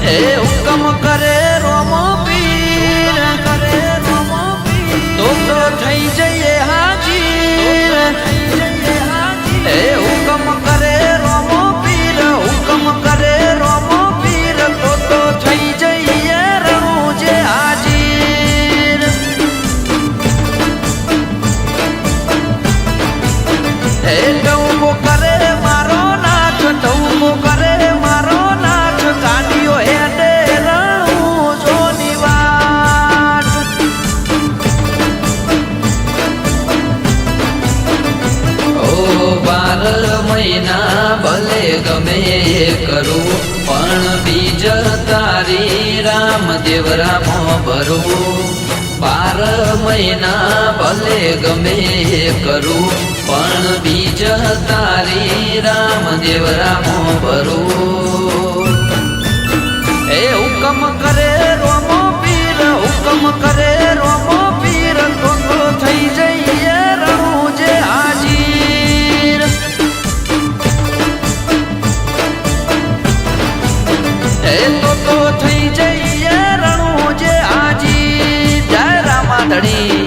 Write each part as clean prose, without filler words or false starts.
એ હુકમ કરે રોમો પીર કરે રોમો પીર તો થઈ જઈએ હાજીર એ હુકમ કરે રોમો પીર હુકમ કરે રોમો પીર તો થઈ જઈએ રણું જે હાજીર એ ડઉબો કરે મારો નાથ ડઉબો કરે મારો નાથ ગાડીઓ હેડે રણું જોની વાત ઓ 12 મહિના ભલે ગમે એ કરું પણ બીજ તારી રામદેવ રામો ભરું 12 મહિના ભલે ગમે એ કરું પણ બીજ તારી રામદેવ રામો ભરું એ હુકમ કરે રોમો પીર હુકમ કરે રોમો પીર તો થઈ જઈએ રણું જે હાજીર એ તો થઈ જઈએ રણું જે હાજીર જય રામાધણી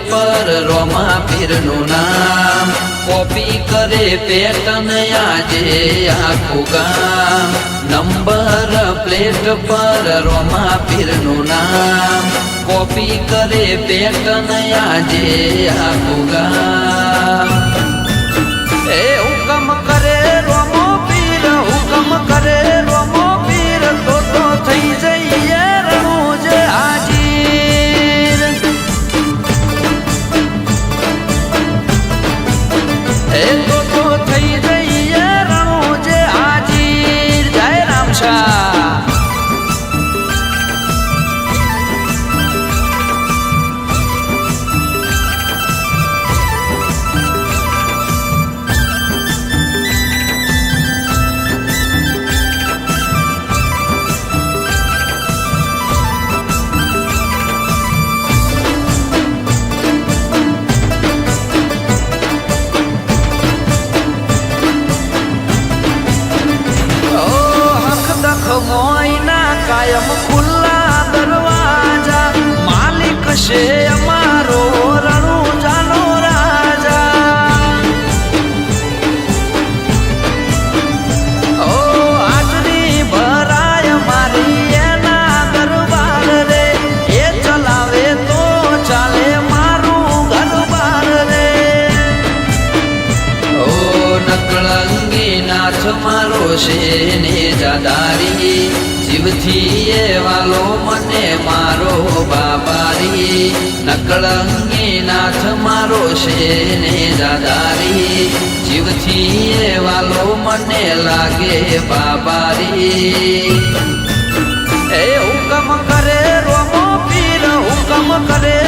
પર રોમા પીરનું નામ કોપી કરે પેટન આજે આખું ગામ નંબર પ્લેટ પર રોમા પીરનું નામ કોપી કરે પેટન આજે આખું ગામ એ હુકમ કરે રોમો પીર હુકમ કરે રોમો પીર તો થઈ જઈએ રણું જે હાજીર એ તો થઈ જઈએ રણું જે હાજીર જય રામશા મોયના કાયમ ખુલ્લા દરવાજા માલિક છે અમારો રણું જાનો રાજા ઓ હાજરી ભરાય મારી એના દરબાર રે એ ચલાવે તો ચાલે મારું ઘરબાર રે ઓ નકળંગી નાથ મારો છે ને જાદારી જીવથી એ વાલો મને મારો બાબારી નકળંગી નાથ મારો છે ને જાદારી જીવથી એ વાલો મને લાગે બાબારી એ હુકમ કરે રોમો પીર હુકમ કરે